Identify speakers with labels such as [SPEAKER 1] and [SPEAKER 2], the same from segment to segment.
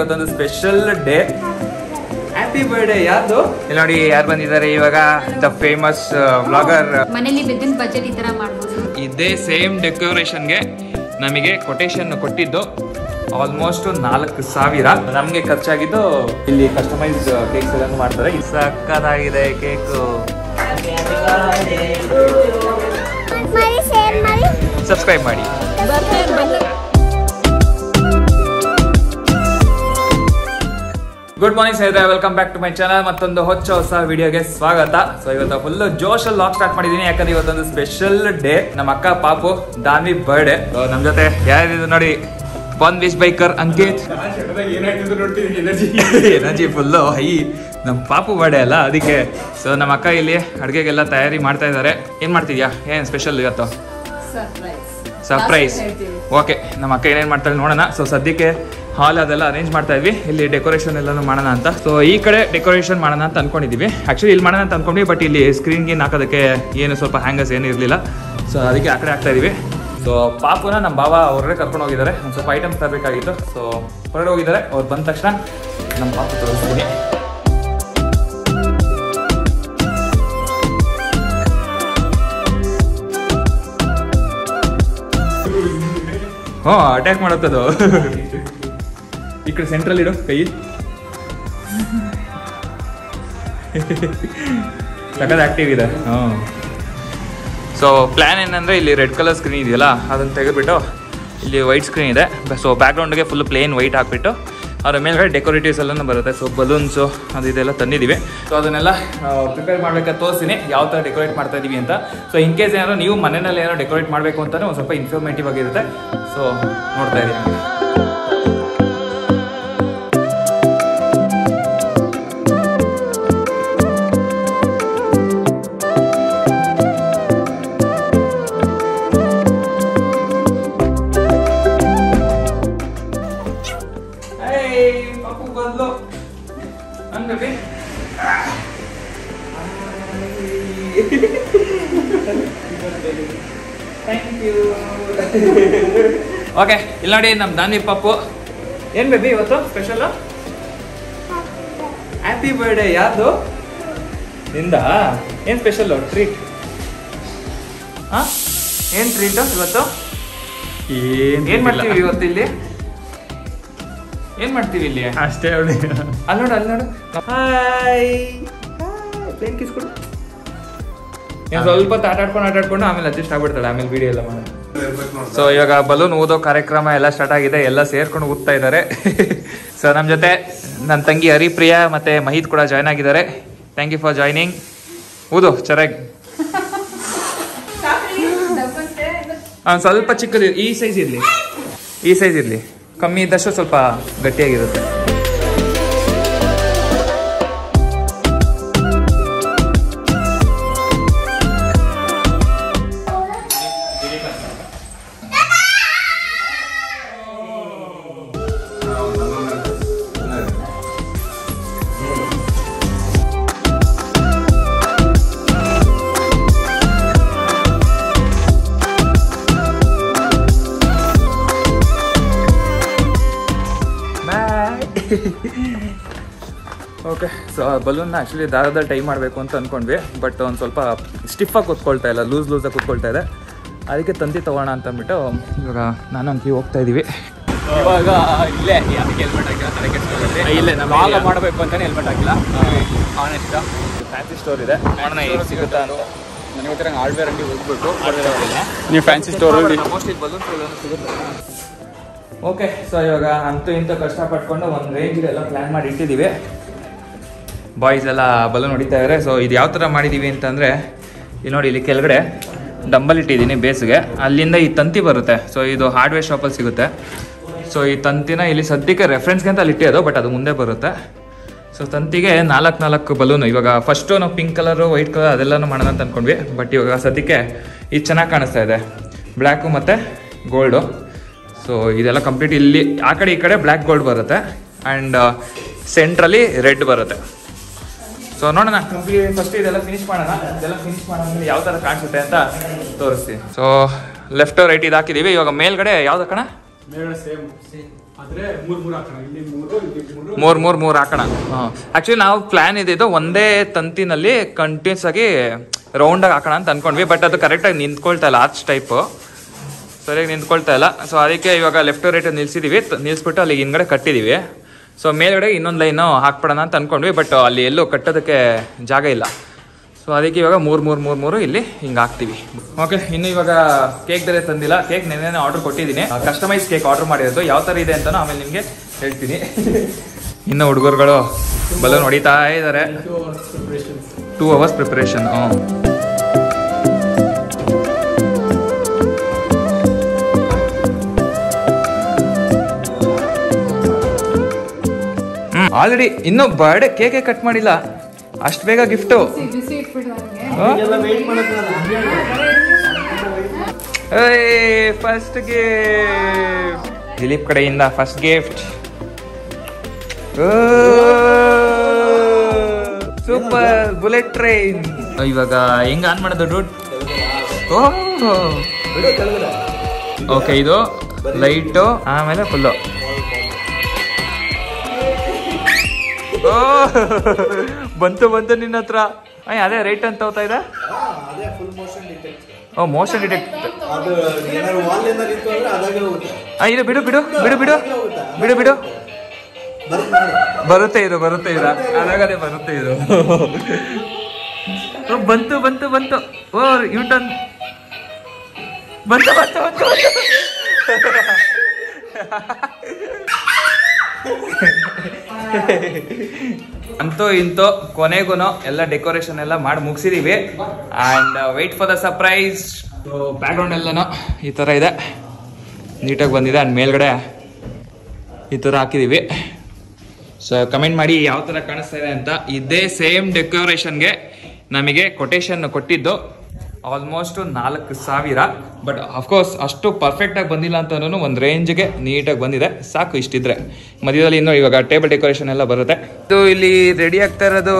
[SPEAKER 1] ಇವತ್ತೊಂದು special day. Happy birthday. ಯಾರ್ದು ಇಲ್ಲಿ ನೋಡಿ ಯಾರು ಬಂದಿದ್ದಾರೆ ಇವಾಗ? The famous vlogger.
[SPEAKER 2] ಮನೇಲಿ ಬಿದ್ದಿನ ಬಜೆಟ್ ಈ ತರ ಮಾಡ್ಬೋದು.
[SPEAKER 1] ಇದೇ ಸೇಮ್ ಡೆಕೋರೇಷನ್ಗೆ ನಮಗೆ ಕೊಟೇಶನ್ ಕೊಟ್ಟಿದ್ದು ಆಲ್ಮೋಸ್ಟ್ 4,000. ನಮಗೆ ಖರ್ಚಾಗಿದ್ದು ಇಲ್ಲಿ ಕಸ್ಟಮೈಸ್ ಕೇಕ್ಸ್ ಎಲ್ಲ ಮಾಡ್ತಾರೆ. ಸಕ್ಕತ್ತಾಗಿದೆ ಕೇಕು. ಸಬ್ಸ್ಕ್ರೈಬ್ ಮಾಡಿ. ಗುಡ್ ಮಾರ್ನಿಂಗ್ ಸ್ನೇಹಿತರೆ, welcome back to my channel. ಮತ್ತೊಂದು ಹೊಸ ವಿಡಿಯೋಗೆ ಸ್ವಾಗತ. ಸೊ ಇವತ್ತು ಫುಲ್ ಜೋಶಲ್ಲಿ ಲಾಗ್ ಸ್ಟಾರ್ಟ್ ಮಾಡಿದೀನಿ, ಯಾಕಂದ್ರೆ ಇವತ್ತೊಂದು ಸ್ಪೆಷಲ್ ಡೇ. ನಮ್ಮ ಅಕ್ಕ ಪಾಪು ದಾನ್ವಿ ಬರ್ಡೇ. ನಮ್ ಜೊತೆ ಯಾರಿದ್ರು ನೋಡಿ, one wish biker Ankit. Energy full high. ನಮ್ಮ ಪಾಪು ಬರ್ಡೇ ಅಲ್ಲ, ಅದಕ್ಕೆ. ಸೊ ನಮ್ಮ ಅಕ್ಕ ಇಲ್ಲಿ ಅಡುಗೆಗೆಲ್ಲ ತಯಾರಿ ಮಾಡ್ತಾ ಇದ್ದಾರೆ. ಏನ್ ಮಾಡ್ತಿದ್ಯಾ? ಏನ್ ಸ್ಪೆಷಲ್ ಇವತ್ತು? ಸರ್ಪ್ರೈಸ್. ಓಕೆ, ನಮ್ಮ ಅಕ್ಕ ಏನೇನು ಮಾಡ್ತಾಳೆ ನೋಡೋಣ. ಸೊ ಸದ್ಯಕ್ಕೆ ಹಾಲ್ ಅದೆಲ್ಲ ಅರೇಂಜ್ ಮಾಡ್ತಾ ಇದ್ವಿ, ಇಲ್ಲಿ ಡೆಕೋರೇಷನ್ ಎಲ್ಲಾನು ಮಾಡೋಣ ಅಂತ. ಸೊ ಈ ಕಡೆ ಡೆಕೋರೇಷನ್ ಮಾಡೋಣ ಅಂತ ಅನ್ಕೊಂಡಿದ್ವಿ. ಆಕ್ಚುಲಿ ಇಲ್ಲಿ ಮಾಡೋಣ ಅಂತ ಅನ್ಕೊಂಡ್ವಿ, ಬಟ್ ಇಲ್ಲಿ ಸ್ಕ್ರೀನ್ಗೆ ಹಾಕೋದಕ್ಕೆ ಏನು ಸ್ವಲ್ಪ ಹ್ಯಾಂಗರ್ಸ್ ಏನು ಇರಲಿಲ್ಲ. ಸೊ ಅದಕ್ಕೆ ಆ ಕಡೆ ಹಾಕ್ತಾ ಇದೀವಿ. ಸೊ ಪಾಪುನ ನಮ್ಮ ಬಾವ ಹೊರಗಡೆ ಕರ್ಕೊಂಡು ಹೋಗಿದ್ದಾರೆ, ಒಂದು ಸ್ವಲ್ಪ ಐಟಮ್ಸ್ ತರಬೇಕಾಗಿತ್ತು. ಸೊ ಹೊರಗಡೆ ಹೋಗಿದ್ದಾರೆ. ಅವ್ರು ಬಂದ ತಕ್ಷಣ ನಮ್ಮ ಪಾಪು ತೋರಿಸ್ತೀನಿ. ಹ್ಞೂ, ಅಟ್ಯಾಕ್ ಮಾಡುತ್ತದು. ಈ ಕಡೆ ಸೆಂಟ್ರಲ್ ಇಡು ಕೈ. ಸಖತ್ ಆಕ್ಟಿವ್ ಇದೆ. ಹ್ಞೂ. ಸೊ ಪ್ಲ್ಯಾನ್ ಏನಂದರೆ, ಇಲ್ಲಿ ರೆಡ್ ಕಲರ್ ಸ್ಕ್ರೀನ್ ಇದೆಯಲ್ಲ, ಅದನ್ನು ತೆಗೆದುಬಿಟ್ಟು ಇಲ್ಲಿ ವೈಟ್ ಸ್ಕ್ರೀನ್ ಇದೆ. ಸೊ ಬ್ಯಾಕ್ಗ್ರೌಂಡ್ಗೆ ಫುಲ್ ಪ್ಲೇನ್ ವೈಟ್ ಹಾಕ್ಬಿಟ್ಟು ಅದರ ಮೇಲ್ಗಡೆ ಡೆಕೋರೇಟಿವ್ಸ್ ಎಲ್ಲ ಬರುತ್ತೆ. ಸೊ ಬಲೂನ್ಸು ಅದು ಇದೆಲ್ಲ ತಂದಿದ್ದೀವಿ. ಸೊ ಅದನ್ನೆಲ್ಲ ಪ್ರಿಪೇರ್ ಮಾಡ್ಬೇಕಾದ್ರೆ ತೋರಿಸ್ತೀನಿ ಯಾವ ಥರ ಡೆಕೋರೇಟ್ ಮಾಡ್ತಾ ಇದ್ದೀವಿ ಅಂತ. ಸೊ ಇನ್ ಕೇಸ್ ಏನಾದ್ರು ನೀವು ಮನೆಯಲ್ಲಿ ಏನಾದ್ರು ಡೆಕೋರೇಟ್ ಮಾಡಬೇಕು ಅಂತಲೇ ಒಂದು ಸ್ವಲ್ಪ ಇನ್ಫಾರ್ಮೇಟಿವ್ ಆಗಿರುತ್ತೆ. ಸೊ ನೋಡ್ತಾ ಇದ್ದೀನಿ. ಓಕೆ, ಇಲ್ಲಿ ನೋಡಿ ನಮ್ಮ ದಾನ್ವಿ ಪಾಪು. ಏನ್ ಬೇಬಿ ಇವತ್ತು ಸ್ಪೆಷಲ್? Happy birthday. ಯಾರ್ದು? ನಿಂದ? ಏನ್ ಸ್ಪೆಷಲ್ ಟ್ರೀಟ್? ಹಾ, ಏನ್ ಟ್ರೀಟ್ ಇವತ್ತು? ಏನ್ ಮಾಡ್ತೀವಿ ಇವತ್ತು ಇಲ್ಲಿ? ಏನ್ ಮಾಡ್ತೀವಿ ಇಲ್ಲಿ? ಅಷ್ಟೇ. ಅಲ್ಲಿ ನೋಡು, ಅಲ್ಲಿ ನೋಡು. ಹಾಯ್, ಪ್ಲೇನ್ ಕಿಸ್ ಕೊಡು. ಸ್ವಲ್ಪ ಆಟಾಡ್ಕೊಂಡು ಆಮೇಲೆ ಅಡ್ಜಸ್ಟ್ ಆಗ್ಬಿಡ್ತಾಳೆ, ಆಮೇಲೆ ವಿಡಿಯೋ ಎಲ್ಲ ಮಾಡೋದು. ಸೊ ಇವಾಗ ಬಲೂನ್ ಊದೋ ಕಾರ್ಯಕ್ರಮ ಎಲ್ಲ ಸ್ಟಾರ್ಟ್ ಆಗಿದೆ, ಎಲ್ಲ ಸೇರ್ಕೊಂಡು ಊದ್ತಾ ಇದ್ದಾರೆ. ಸೊ ನಮ್ಮ ಜೊತೆ ನನ್ನ ತಂಗಿ ಹರಿಪ್ರಿಯಾ ಮತ್ತೆ ಮಹೀತ್ ಕೂಡ ಜಾಯ್ನ್ ಆಗಿದ್ದಾರೆ. Thank you for joining. ಊದು ಚೆನ್ನಾಗಿ. ಸ್ವಲ್ಪ ಚಿಕ್ಕದು, ಈ ಸೈಜ್ ಇರಲಿ. ಕಮ್ಮಿ ಇದ್ದಷ್ಟು ಸ್ವಲ್ಪ ಗಟ್ಟಿಯಾಗಿರುತ್ತೆ. ಓಕೆ, ಸೊ ಬಲೂನ್ನ ಆ್ಯಕ್ಚುಲಿ ದಾರದಲ್ಲಿ ಟೈ ಮಾಡಬೇಕು ಅಂತ ಅಂದ್ಕೊಂಡ್ವಿ, ಬಟ್ ಒಂದು ಸ್ವಲ್ಪ ಸ್ಟಿಫಾಗಿ ಕೂತ್ಕೊಳ್ತಾ ಇಲ್ಲ, ಲೂಸಾಗಿ ಕೂತ್ಕೊಳ್ತಾ ಇದೆ. ಅದಕ್ಕೆ ತಂತಿ ತೊಗೋಣ ಅಂತ ಅಂದ್ಬಿಟ್ಟು ಇವಾಗ ನಾನು ಅಂಕಿ ಹೋಗ್ತಾ ಇದ್ದೀವಿ. ಇವಾಗ ಇಲ್ಲೇ ಅದಕ್ಕೆ ಹೆಲ್ಮೆಟ್ ಹಾಕಿಲ್ಲ, ಇಲ್ಲೇ ನಾವು ಮಾಡಬೇಕು ಅಂತಲೇ ಹೆಲ್ಮೆಟ್ ಹಾಕಿಲ್ಲ. ಆನೆಸ್ಟ್ ಫ್ಯಾನ್ಸಿ ಸ್ಟೋರ್ ಇದೆ, ನೋಡೋಣ ಏನು ಸಿಗುತ್ತಾ ಅಂತ. ನನಗೆ ಗೊತ್ತಿರೋ ಹಾರ್ಡ್ವೇರ್ ಅಂಗಡಿ ಹೋಗ್ಬೇಕು. ನೀವು ಫ್ಯಾನ್ಸಿ ಸ್ಟೋರಲ್ಲಿ ಮೋಸ್ಟ್ಲಿ ಬಲೂನ್ ಸಿಗುತ್ತೆ. ಓಕೆ, ಸೊ ಇವಾಗ ಅಂತೂ ಇಂಥ ಕಷ್ಟಪಟ್ಕೊಂಡು ಒಂದು ರೇಂಜ್ಗೆ ಎಲ್ಲ ಪ್ಲ್ಯಾನ್ ಮಾಡಿ ಇಟ್ಟಿದ್ದೀವಿ. ಬಾಯ್ಸ್ ಎಲ್ಲ ಬಲೂನ್ ಹೊಡಿತಾ ಇದ್ದಾರೆ. ಸೊ ಇದು ಯಾವ ಥರ ಮಾಡಿದ್ದೀವಿ ಅಂತಂದರೆ, ಇಲ್ಲಿ ನೋಡಿ, ಇಲ್ಲಿ ಕೆಳಗಡೆ ಡಂಬಲ್ ಇಟ್ಟಿದ್ದೀನಿ ಬೇಸ್ಗೆ. ಅಲ್ಲಿಂದ ಈ ತಂತಿ ಬರುತ್ತೆ. ಸೊ ಇದು ಹಾರ್ಡ್ವೇರ್ ಶಾಪಲ್ಲಿ ಸಿಗುತ್ತೆ. ಸೊ ಈ ತಂತಿನ ಇಲ್ಲಿ ಸದ್ಯಕ್ಕೆ ರೆಫರೆನ್ಸ್ಗೆ ಅಂತ ಅಲ್ಲಿ ಇಟ್ಟಿರೋದು, ಬಟ್ ಅದು ಮುಂದೆ ಬರುತ್ತೆ. ಸೊ ತಂತಿಗೆ 4 ಬಲೂನು. ಇವಾಗ ಫಸ್ಟು ನಾವು ಪಿಂಕ್ ಕಲರು, ವೈಟ್ ಕಲರ್ ಅದೆಲ್ಲನೂ ಮಾಡೋಣ ಅಂತ ಅಂದ್ಕೊಂಡ್ವಿ, ಬಟ್ ಇವಾಗ ಸದ್ಯಕ್ಕೆ ಇದು ಚೆನ್ನಾಗಿ ಕಾಣಿಸ್ತಾ ಇದೆ, ಬ್ಲ್ಯಾಕು ಮತ್ತು ಗೋಲ್ಡು. ಸೊ ಇದೆಲ್ಲ ಕಂಪ್ಲೀಟ್ ಇಲ್ಲಿ ಆ ಕಡೆ ಈ ಕಡೆ ಬ್ಲ್ಯಾಕ್ ಗೋಲ್ಡ್ ಬರುತ್ತೆ, ಆ್ಯಂಡ್ ಸೆಂಟ್ರಲ್ಲಿ ರೆಡ್ ಬರುತ್ತೆ. ಸೊ ನೋಡೋಣ, ಕಂಪ್ಲೀಟ್ ಫಸ್ಟ್ ಇದೆಲ್ಲ ಫಿನಿಶ್ ಮಾಡೋಣ. ಇದೆಲ್ಲ ಫಿನಿಶ್ ಮಾಡೋದ್ಮೇಲೆ ಯಾವ ಥರ ಕಾಣಿಸುತ್ತೆ ಅಂತ ತೋರಿಸ್ತೀನಿ. ಸೊ ಲೆಫ್ಟ್ ರೈಟ್ ಇದು ಹಾಕಿದ್ದೀವಿ. ಇವಾಗ ಮೇಲ್ಗಡೆ ಯಾವ್ದು ಕಣ? ಮೂರು ಹಾಕೋಣ. ಆ್ಯಕ್ಚುಲಿ ನಾವು ಪ್ಲ್ಯಾನ್ ಇದ್ದಿದ್ದು ಒಂದೇ ತಂತಿನಲ್ಲಿ ಕಂಟಿನ್ಯೂಸ್ ಆಗಿ ರೌಂಡಾಗಿ ಹಾಕೋಣ ಅಂತ ಅಂದ್ಕೊಂಡ್ವಿ. ಬಟ್ ಅದು ಕರೆಕ್ಟಾಗಿ ನಿಂತ್ಕೊಳ್ತಾ ಇಲ್ಲ, ಆರ್ಚ್ ಟೈಪು ಸರಿಯಾಗಿ ನಿಂತ್ಕೊಳ್ತಾ ಇಲ್ಲ. ಸೊ ಅದಕ್ಕೆ ಇವಾಗ ಲೆಫ್ಟ್ ರೈಟ್ ನಿಲ್ಲಿಸ್ಬಿಟ್ಟು ಅಲ್ಲಿ ಹಿಂದ್ಗಡೆ ಕಟ್ಟಿದ್ದೀವಿ. ಸೊ ಮೇಲ್ಗಡೆ ಇನ್ನೊಂದು ಲೈನು ಹಾಕ್ಬಿಡೋಣ ಅಂತ ಅಂದ್ಕೊಂಡ್ವಿ. ಬಟ್ ಅಲ್ಲಿ ಎಲ್ಲೂ ಕಟ್ಟೋದಕ್ಕೆ ಜಾಗ ಇಲ್ಲ. ಸೊ ಅದಕ್ಕೆ ಇವಾಗ ಮೂರು ಇಲ್ಲಿ ಹಿಂಗೆ ಹಾಕ್ತೀವಿ. ಓಕೆ, ಇನ್ನು ಇವಾಗ ಕೇಕ್ ಬೇರೆ ತಂದಿಲ್ಲ. ಕೇಕ್ ನೆನ್ನೆ ಆರ್ಡರ್ ಕೊಟ್ಟಿದ್ದೀನಿ. ಕಸ್ಟಮೈಸ್ ಕೇಕ್ ಆರ್ಡರ್ ಮಾಡಿರೋದು ಯಾವ ಥರ ಇದೆ ಅಂತ ಆಮೇಲೆ ನಿಮಗೆ ಹೇಳ್ತೀನಿ. ಇನ್ನು ಹುಡುಗರುಗಳು ಬಲೂನ್ ಹೊಡಿತಾ ಇದ್ದಾರೆ. 2 hours ಪ್ರಿಪ್ರೇಷನ್. ಆಲ್ರೆಡಿ ಇನ್ನೂ ಬರ್ಡೇ ಕೇಕೆ ಕಟ್ ಮಾಡಿಲ್ಲ, ಅಷ್ಟು ಬೇಗ ಗಿಫ್ಟು. ಫಸ್ಟ್ ಗಿಫ್ಟ್ ದಿಲೀಪ್ ಕಡೆಯಿಂದ. First gift super bullet train. ಇವಾಗ ಹೆಂಗ ಆನ್ ಮಾಡೋದು ಡೂಡ್? ಓಕೆ, ಇದು ಲೈಟು ಆಮೇಲೆ ಫುಲ್ಲು. ಬಂತು ನಿನ್ನ ಹತ್ರ. ಅದೇ ರೈಟ್ ಅಂತ ಹೋಗ್ತಾ ಇದೆ. Motion detect. ಇದು ಬಿಡು ಬರುತ್ತೆ ಇದು ಅದಾಗದೆ ಬರುತ್ತೆ ಇದು. ಬಂತು. ಓ ಯೂಟರ್ನ್ ಬಂತು. ಅಂತೂ ಇಂತೂ ಕೊನೆಗೂ ಎಲ್ಲ ಡೆಕೋರೇಷನ್ ಎಲ್ಲ ಮಾಡಿ ಮುಗಿಸಿದೀವಿ. And wait for the surprise. Background ಎಲ್ಲನೂ ಈ ಥರ ಇದೆ, ನೀಟಾಗಿ ಬಂದಿದೆ. ಅಂಡ್ ಮೇಲ್ಗಡೆ ಈ ಥರ ಹಾಕಿದೀವಿ. ಸೊ ಕಮೆಂಟ್ ಮಾಡಿ ಯಾವ ಥರ ಕಾಣಿಸ್ತಾ ಇದೆ ಅಂತ. ಇದೇ ಸೇಮ್ ಡೆಕೋರೇಷನ್ಗೆ ನಮಗೆ ಕೊಟೇಶನ್ ಕೊಟ್ಟಿದ್ದು ಆಲ್ಮೋಸ್ಟ್ 4,000. ಬಟ್ ಅಫ್ಕೋರ್ಸ್ ಅಷ್ಟು ಪರ್ಫೆಕ್ಟಾಗಿ ಬಂದಿಲ್ಲ ಅಂತನೂ ಒಂದು ರೇಂಜ್ಗೆ ನೀಟಾಗಿ ಬಂದಿದೆ. ಸಾಕು ಇಷ್ಟಿದ್ರೆ. ಮಧ್ಯದಲ್ಲಿ ಇನ್ನೂ ಇವಾಗ ಟೇಬಲ್ ಡೆಕೋರೇಷನ್ ಎಲ್ಲ ಬರುತ್ತೆ. ಇದು ಇಲ್ಲಿ ರೆಡಿ ಆಗ್ತಾ ಇರೋದು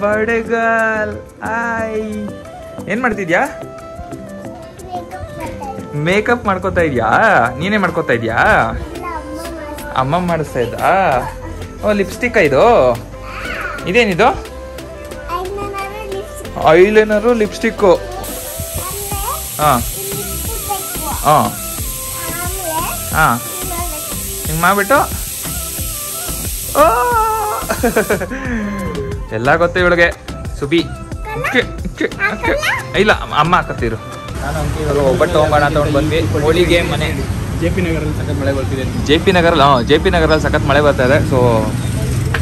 [SPEAKER 1] ಬರ್ಡೇ ಗರ್ಲ್. ಏನ್ ಮಾಡ್ತಿದ್ಯಾ? ಮೇಕಪ್ ಮಾಡ್ಕೋತಾ ಇದ್ಯಾ? ನೀನೇ ಮಾಡ್ಕೋತಾ ಇದ್ಯಾ? ಅಮ್ಮ ಮಾಡಿಸ್ತಾ ಇದ್ದ. ಓ ಲಿಪ್ಸ್ಟಿಕ್ ಇದು. ಇದೇನಿದು? Eyeliner lipstick. ಹಿಂಗೆ ಮಾಡ್ಬಿಟ್ಟು ಎಲ್ಲ ಗೊತ್ತು ಇವಳಿಗೆ. ಸುಬಿ ಇಲ್ಲ, ಅಮ್ಮ ಹಾಕತ್ತಿರು. ನಾನು ಇವಾಗ ಒಬ್ಬಟ್ಟು ಹೋಗೋಣ ಅಂತ ಬಂದ್ವಿ. ಹೋಳಿಗೆ ಮನೆ ಜೆ ಪಿ ನಗರಲ್ಲಿ ಸಖತ್ ಮಳೆ ಬರ್ತಿದೆ. ಜೆ ಪಿ ನಗರಲ್ಲಿ ಸಖತ್ ಮಳೆ ಬರ್ತಾ ಇದೆ. ಸೊ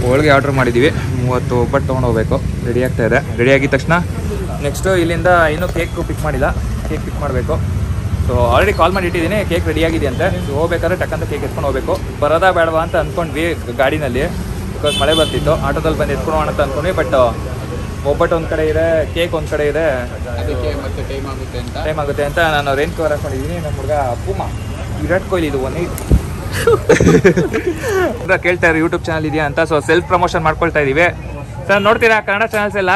[SPEAKER 1] ಹೋಳಿಗೆ ಆರ್ಡ್ರ್ ಮಾಡಿದ್ದೀವಿ. 30 ಒಬ್ಬಟ್ಟು ತೊಗೊಂಡು ಹೋಗ್ಬೇಕು. ರೆಡಿ ಆಗ್ತಾ ಇದೆ. ರೆಡಿ ಆಗಿದ ತಕ್ಷಣ ನೆಕ್ಸ್ಟು ಇಲ್ಲಿಂದ ಇನ್ನೂ ಕೇಕ್ ಪಿಕ್ ಮಾಡಿಲ್ಲ, ಕೇಕ್ ಪಿಕ್ ಮಾಡಬೇಕು. ಸೊ ಆಲ್ರೆಡಿ ಕಾಲ್ ಮಾಡಿ ಇಟ್ಟಿದ್ದೀನಿ, ಕೇಕ್ ರೆಡಿ ಆಗಿದೆ ಅಂತೆ. ಸೊ ಹೋಗ್ಬೇಕಾದ್ರೆ ಟಕ್ಕಂತ ಕೇಕ್ ಎತ್ಕೊಂಡು ಹೋಗ್ಬೇಕು. ಬರೋದಾ ಬೇಡವಾ ಅಂತ ಅಂದ್ಕೊಂಡ್ವಿ ಗಾಡಿನಲ್ಲಿ, ಬಿಕಾಸ್ ಮಳೆ ಬರ್ತಿತ್ತು. ಆಟೋದಲ್ಲಿ ಬಂದು ಎತ್ಕೊಳ್ಳೋಣ ಅಂತ ಅಂದ್ಕೊಂಡ್ವಿ. ಬಟ್ ಒಬ್ಬಟ್ಟು ಒಂದು ಕಡೆ ಇದೆ, ಕೇಕ್ ಒಂದು ಕಡೆ ಇದೆ, ಅದಕ್ಕೆ ಮತ್ತೆ ಟೈಮ್ ಆಗುತ್ತೆ ಅಂತ ನಾನು ರೇನ್ ಕವರ್ ಹಾಕೊಂಡಿದ್ದೀನಿ. ನಮ್ಮ ಹುಡುಗ ಪೂಮಾ ವಿರಾಟ್ ಕೊಹ್ಲಿ ಇದು 180 ಕೇಳ್ತಾ ಇರೋ ಯೂಟ್ಯೂಬ್ ಚಾನಲ್ ಇದೆಯಾ ಅಂತ. ಸೊ ಸೆಲ್ಫ್ ಪ್ರಮೋಷನ್ ಮಾಡ್ಕೊಳ್ತಾ ಇದ್ದೀವಿ. ಸರ್ ನೋಡ್ತೀರಾ ಕನ್ನಡ ಚಾನಲ್ಸ್ ಎಲ್ಲ?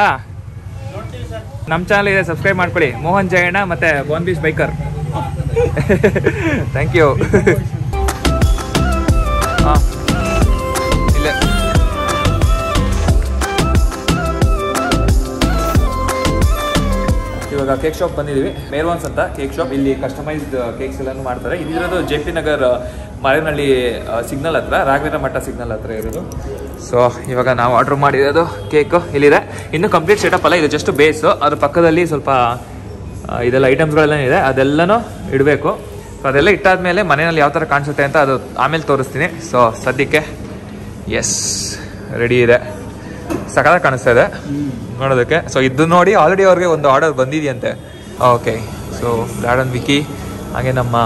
[SPEAKER 1] ನಮ್ಮ ಚಾನಲ್ ಇದೆ, ಸಬ್ಸ್ಕ್ರೈಬ್ ಮಾಡ್ಕೊಳ್ಳಿ. ಮೋಹನ್ ಜಯಣ್ಣ ಮತ್ತು ಬಾನ್ ಬೀಚ್ ಬೈಕರ್. Thank you. ಹಾಂ ಇಲ್ಲ ಇವಾಗ ಕೇಕ್ ಶಾಪ್ ಬಂದಿದ್ದೀವಿ. ಮೇರ್ವಾನ್ಸ್ ಅಂತ ಕೇಕ್ ಶಾಪ್. ಇಲ್ಲಿ ಕಸ್ಟಮೈಸ್ಡ್ ಕೇಕ್ಸ್ ಎಲ್ಲನೂ ಮಾಡ್ತಾರೆ. ಇಲ್ಲಿರೋದು J P Nagar Marenahalli signal ಹತ್ರ, ರಾಘವೇಂದ್ರ ಮಠ ಸಿಗ್ನಲ್ ಹತ್ರ ಇರೋದು. ಸೊ ಇವಾಗ ನಾವು ಆರ್ಡ್ರ್ ಮಾಡಿರೋದು ಕೇಕು ಇಲ್ಲಿದೆ. ಇನ್ನೂ ಕಂಪ್ಲೀಟ್ ಸೆಟಪ್ ಅಲ್ಲ, ಇದು ಜಸ್ಟ್ ಬೇಸು. ಅದ್ರ ಪಕ್ಕದಲ್ಲಿ ಸ್ವಲ್ಪ ಇದೆಲ್ಲ ಐಟಮ್ಸ್ಗಳೆಲ್ಲ ಇದೆ, ಅದೆಲ್ಲನೂ ಇಡಬೇಕು. ಸೊ ಅದೆಲ್ಲ ಇಟ್ಟಾದ್ಮೇಲೆ ಮನೆಯಲ್ಲಿ ಯಾವ ಥರ ಕಾಣಿಸುತ್ತೆ ಅಂತ ಅದು ಆಮೇಲೆ ತೋರಿಸ್ತೀನಿ. ಸೊ ಸದ್ಯಕ್ಕೆ ಎಸ್ ರೆಡಿ ಇದೆ. ಸಖತ್ತಾಗಿ ಕಾಣಿಸ್ತಾ ಇದೆ ನೋಡೋದಕ್ಕೆ. ಸೊ ಇದು ನೋಡಿ ಆಲ್ರೆಡಿ ಅವ್ರಿಗೆ ಒಂದು ಆರ್ಡರ್ ಬಂದಿದೆಯಂತೆ. ಓಕೆ, ಸೊ ಗಾರ್ಡನ್ ವಿಕಿ ಹಾಗೆ ನಮ್ಮ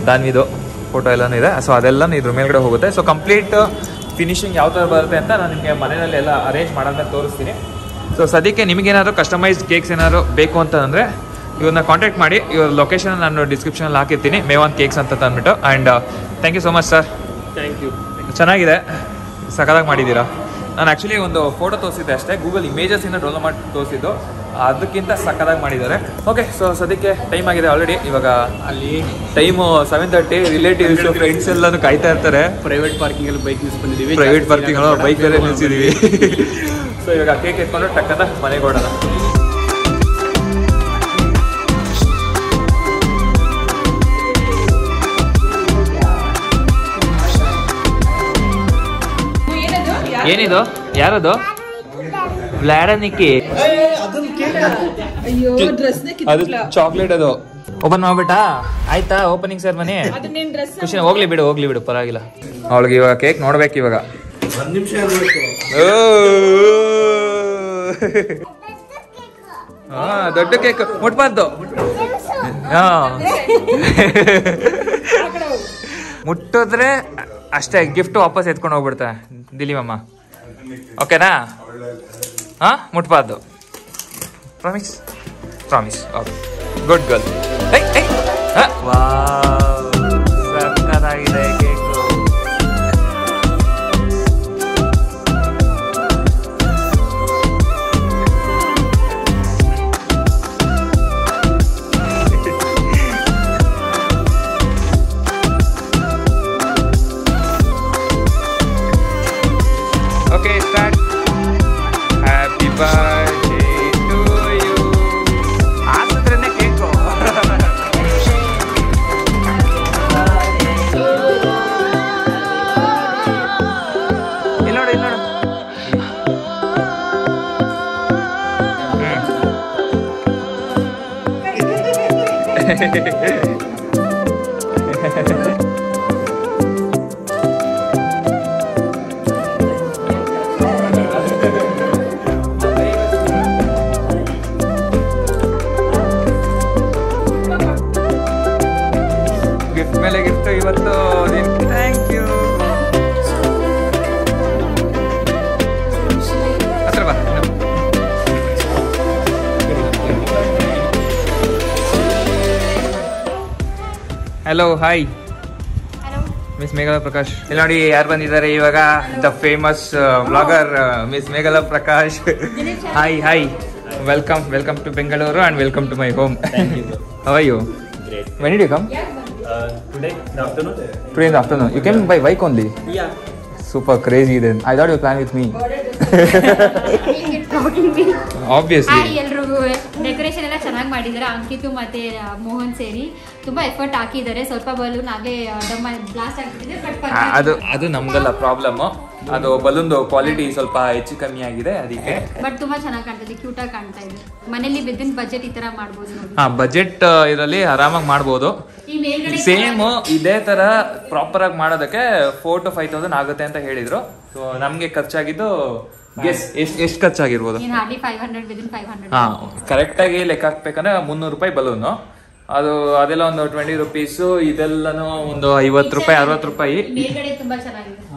[SPEAKER 1] ದಾನ್ವಿದು ಫೋಟೋ ಎಲ್ಲನೂ ಇದೆ. ಸೊ ಅದೆಲ್ಲನೂ ಇದ್ರ ಮೇಲ್ಗಡೆ ಹೋಗುತ್ತೆ. ಸೊ ಕಂಪ್ಲೀಟ್ ಫಿನಿಶಿಂಗ್ ಯಾವ ಥರ ಬರುತ್ತೆ ಅಂತ ನಾನು ನಿಮಗೆ ಮನೆಯಲ್ಲಿ ಎಲ್ಲ ಅರೇಂಜ್ ಮಾಡೋದನ್ನ ತೋರಿಸ್ತೀನಿ. ಸೊ ಸದ್ಯಕ್ಕೆ ನಿಮಗೇನಾದ್ರು ಕಸ್ಟಮೈಸ್ಡ್ ಕೇಕ್ಸ್ ಏನಾದ್ರು ಬೇಕು ಅಂತಂದರೆ ಇವ್ರನ್ನ ಕಾಂಟ್ಯಾಕ್ಟ್ ಮಾಡಿ. ಇವ್ರ ಲೊಕೇಶನ್ ನಾನು ಡಿಸ್ಕ್ರಿಪ್ಷನಲ್ಲಿ ಹಾಕಿರ್ತೀನಿ, ಮೇವಾನ್ ಕೇಕ್ಸ್ ಅಂತ ತಂದ್ಬಿಟ್ಟು. And thank you so much sir. Thank you. ಚೆನ್ನಾಗಿದೆ, ಸಖತ್ತಾಗಿ ಮಾಡಿದ್ದೀರಾ. ನಾನು ಆ್ಯಕ್ಚುಲಿ ಒಂದು ಫೋಟೋ ತೋರಿಸಿದ್ದೆ ಅಷ್ಟೇ, ಗೂಗಲ್ ಇಮೇಜಸ್ಸಿಂದ ಡೌನ್ಲೋಡ್ ಮಾಡಿ ತೋರಿಸಿದ್ದು. ಅದಕ್ಕಿಂತ ಸಕ್ಕದಾಗಿ ಮಾಡಿದ್ದಾರೆ. ಓಕೆ, ಸೊ ಸದ್ಯಕ್ಕೆ ಟೈಮ್ ಆಗಿದೆ ಆಲ್ರೆಡಿ. ಇವಾಗ ಅಲ್ಲಿ ಟೈಮು 7:30. ರಿಲೇಟಿವ್ಸ್ ಫ್ರೆಂಡ್ಸ್ ಎಲ್ಲಾನು ಕಾಯ್ತಾ ಇರ್ತಾರೆ.
[SPEAKER 3] ಪ್ರೈವೇಟ್ ಪಾರ್ಕಿಂಗ್ ಅಲ್ಲಿ ಬೈಕ್ ನಿಲ್ಸ್ಕೊಂಡಿದ್ದೀವಿ.
[SPEAKER 1] ಪ್ರೈವೇಟ್ ಪಾರ್ಕಿಂಗ್ ಬೈಕ್ ಬೇರೆ ನಿಲ್ಸಿದೀವಿ. ಸೊ ಇವಾಗ ಕೇಕ್ ಎತ್ಕೊಂಡು ಟಕ್ಕದ ಮನೆಗೆ ಹೊಡೋಣ. ಏನಿದು? ಯಾರದು? ವ್ಲಾಡನಿಕ್ಕಿ. ಅದು ಚಾಕ್ಲೇಟ್. ಅದು ಓಪನ್ ಮಾಡ್ಬಿಟ್ಟಾ? ಆಯ್ತಾ ಓಪನಿಂಗ್ ಸೆರೆಮನಿ? ಖುಷಿ. ಹೋಗ್ಲಿ ಬಿಡು ಪರವಾಗಿಲ್ಲ. ಅವಳಿಗೆ ಇವಾಗ ಕೇಕ್ ನೋಡ್ಬೇಕು. ಇವಾಗ ದೊಡ್ಡ ಕೇಕ್ ಮುಟ್ಬಾರ್ದು. ಮುಟ್ಟಿದ್ರೆ ಅಷ್ಟೇ, ಗಿಫ್ಟ್ ವಾಪಸ್ ಎತ್ಕೊಂಡು ಹೋಗ್ಬಿಡ್ತಾ ದಿಲೀಮಮ್ಮ. ಓಕೆನಾ? ಮುಟ್ಬಾರ್ದು. Promise? Okay, good girl. Wow, ಸಕ್ಕತ್ತಾಗಿದೆ cake. Okay, start. Happy birthday to you. ಆಸದ್ರನ್ನೇ ಕೇಕು. ಇಲ್ಲಿ ನೋಡು. ಗಿಫ್ಟ್ ಮೇಲೆ ಗಿಫ್ಟ್ ಇವತ್ತು. Thank you. ಹತ್ರ ಬಾ. Hello, hi. Miss Meghala Prakash. ಇಲ್ಲಿ ನೋಡಿ ಯಾರು ಬಂದಿದ್ದಾರೆ ಇವಾಗ. The famous blogger miss Meghala Prakash. Hi. Welcome to Bengaluru and welcome to my home.
[SPEAKER 3] Thank you.
[SPEAKER 1] How are you?
[SPEAKER 3] Great.
[SPEAKER 1] When did you come?
[SPEAKER 3] Today in the afternoon.
[SPEAKER 1] Today in the afternoon. You came by bike only?
[SPEAKER 3] Yeah.
[SPEAKER 1] Super crazy then. I thought you planned with me. Obviously.
[SPEAKER 2] ಎಲ್ರಿಗೂ decoration ಎಲ್ಲ ಚೆನ್ನಾಗಿ ಮಾಡಿದ್ದಾರೆ. ಅಂಕಿತು ಮತ್ತೆ ಮೋಹನ್ ಸೇರಿ ತುಂಬಾ effort ಹಾಕಿದ್ದಾರೆ. ಸ್ವಲ್ಪ balloon ಆಗಲೇ ಬ್ಲಾಸ್ಟ್ ಆಗ್ತಿದೆ.
[SPEAKER 1] ಅದು ನಮ್ಗಲ್ಲ ಪ್ರಾಬ್ಲಮ್. ಅದು ಬಲೂನ್ ಕ್ವಾಲಿಟಿ ಸ್ವಲ್ಪ ಹೆಚ್ಚು ಕಮ್ಮಿ ಆಗಿದೆ ಅದಕ್ಕೆ.
[SPEAKER 2] ಬಟ್ ತುಂಬಾ ಚೆನ್ನಾಗಿ ಕಾಣ್ತದೆ, ಕ್ಯೂಟ್ ಆಗಿ ಕಾಣ್ತಾ ಇದೆ. ಮನೇಲಿ ವಿದಿನ್ ಬಜೆಟ್ ಈ ತರ ಮಾಡಬಹುದು ನೋಡಿ.
[SPEAKER 1] ಬಜೆಟ್ ಇದರಲ್ಲಿ ಆರಾಮಾಗಿ ಮಾಡಬಹುದು. ಸೇಮ್ ಇದೇ ತರ ಪ್ರಾಪರ್ ಆಗಿ ಮಾಡೋದಕ್ಕೆ 4,000 to 5,000 ಆಗುತ್ತೆ ಅಂತ ಹೇಳಿದ್ರು. ಸೊ ನಮ್ಗೆ ಖರ್ಚಾಗಿದ್ದು ಎಷ್ಟು ಖರ್ಚಾಗಿರ್ಬೋದು? ಕರೆಕ್ಟ್ ಆಗಿ ಲೆಕ್ಕ ಹಾಕ್ಬೇಕಂದ್ರೆ 300 ರೂಪಾಯಿ ಬಲೂನು. ಅದೆಲ್ಲ ಒಂದು 20 ರೂಪೀಸ್. ಇದೆಲ್ಲನೂ ಒಂದು 50 ರೂಪಾಯಿ 60 ರೂಪಾಯಿ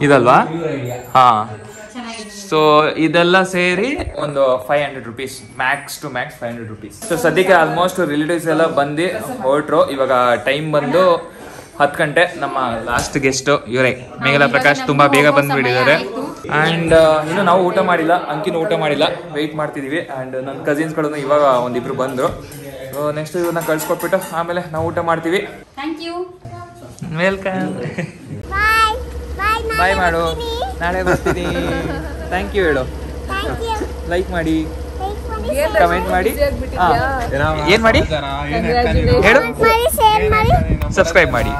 [SPEAKER 1] ಇದಲ್ವಾ? ಸೊ ಇದೆಲ್ಲ ಸೇರಿ ಒಂದು 500 rupees, max to max 500 rupees. So ಸದ್ಯಕ್ಕೆ ಆಲ್ಮೋಸ್ಟ್ ರಿಲೇಟಿವ್ಸ್ ಎಲ್ಲ ಬಂದು ಹೊರಟ್ರು. ಇವಾಗ ಟೈಮ್ ಬಂದು 10 ಗಂಟೆ. ನಮ್ಮ ಲಾಸ್ಟ್ ಗೆಸ್ಟ್ ಇವರೇ ಮೇಘಲಾ ಪ್ರಕಾಶ್. ತುಂಬಾ ಬೇಗ ಬಂದ್ಬಿಟ್ಟಿದ್ದಾರೆ. ಅಂಡ್ ಇನ್ನು ನಾವು ಊಟ ಮಾಡಿಲ್ಲ, ಅಂಕಿನೂ ಊಟ ಮಾಡಿಲ್ಲ, ವೆಯ್ಟ್ ಮಾಡ್ತಿದೀವಿ. ಅಂಡ್ ನನ್ನ ಕಸಿನ್ಸ್ ಗಳನ್ನ ಇವಾಗ ಒಂದಿಬ್ರು ಬಂದ್ರು. ನೆಕ್ಸ್ಟ್ ಇವನ್ನ ಕಳ್ಸ್ಕೊಟ್ಬಿಟ್ಟು ಆಮೇಲೆ ನಾವು ಊಟ ಮಾಡ್ತೀವಿ. ವೆಲ್ಕಮ್. ಬಾಯ್ ಮಾಡು. ನಾಳೆ ಬರ್ತೀನಿ. ಥ್ಯಾಂಕ್ ಯು ಹೇಳು. ಲೈಕ್ ಮಾಡಿ, ಕಮೆಂಟ್ ಮಾಡಿ. ಏನ್ ಮಾಡಿ ಹೇಳು? ಸಬ್ಸ್ಕ್ರೈಬ್ ಮಾಡಿ.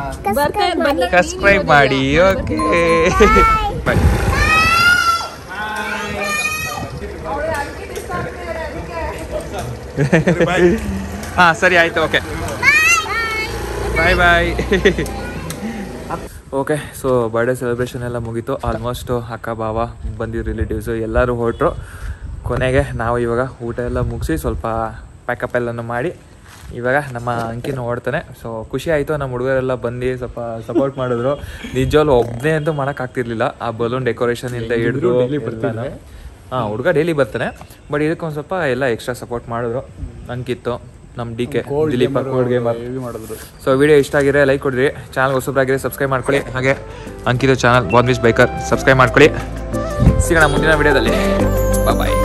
[SPEAKER 1] Okay bye. ಸರಿ ಆಯ್ತು. Okay bye. Okay, so birthday celebration ಎಲ್ಲ ಮುಗೀತು. ಆಲ್ಮೋಸ್ಟ್ ಅಕ್ಕ ಬಾವ ಬಂದಿರೋ ರಿಲೇಟಿವ್ಸು ಎಲ್ಲರೂ ಹೊರಟ್ರು. ಕೊನೆಗೆ ನಾವು ಇವಾಗ ಊಟ ಎಲ್ಲ ಮುಗಿಸಿ ಸ್ವಲ್ಪ ಪ್ಯಾಕಪ್ ಎಲ್ಲನೂ ಮಾಡಿ ಇವಾಗ ನಮ್ಮ ಅಂಕಿನೂ ಓಡ್ತಾನೆ. ಸೊ ಖುಷಿ ಆಯಿತು. ನಮ್ಮ ಹುಡುಗರೆಲ್ಲ ಬಂದು ಸ್ವಲ್ಪ ಸಪೋರ್ಟ್ ಮಾಡಿದ್ರು. ನಿಜವಾಗ್ಲೂ ಒಬ್ಬನೇ ಅಂತೂ ಮಾಡೋಕ್ಕಾಗ್ತಿರ್ಲಿಲ್ಲ. ಆ ಬಲೂನ್ ಡೆಕೋರೇಷನ್ ಇಂದ ಹಿಡಿದು ಹುಡುಗ ಡೈಲಿ ಬರ್ತಾನೆ. ಬಟ್ ಇದಕ್ಕೊಂದು ಸ್ವಲ್ಪ ಎಲ್ಲ ಎಕ್ಸ್ಟ್ರಾ ಸಪೋರ್ಟ್ ಮಾಡಿದ್ರು. ಅಂಕಿತ್ತು, ನಮ್ಮ DK ದಿಲೀಪ್ ಮಾಡಿದ್ರು. ಸೊ ವಿಡಿಯೋ ಇಷ್ಟ ಆಗಿದ್ರೆ ಲೈಕ್ ಕೊಡ್ರಿ. ಚಾನಲ್ ಹೊಸಬ್ರಾಗಿದ್ರೆ ಸಬ್ಸ್ಕ್ರೈಬ್ ಮಾಡ್ಕೊಳ್ಳಿ. ಹಾಗೆ ಅಂಕಿತು ಚಾನಲ್ ಬಾನ್ವಿಸ್ ಬೈಕರ್ ಸಬ್ಸ್ಕ್ರೈಬ್ ಮಾಡ್ಕೊಳ್ಳಿ. ಸಿಗೋಣ ಮುಂದಿನ ವಿಡಿಯೋದಲ್ಲಿ. ಬಾಯ್.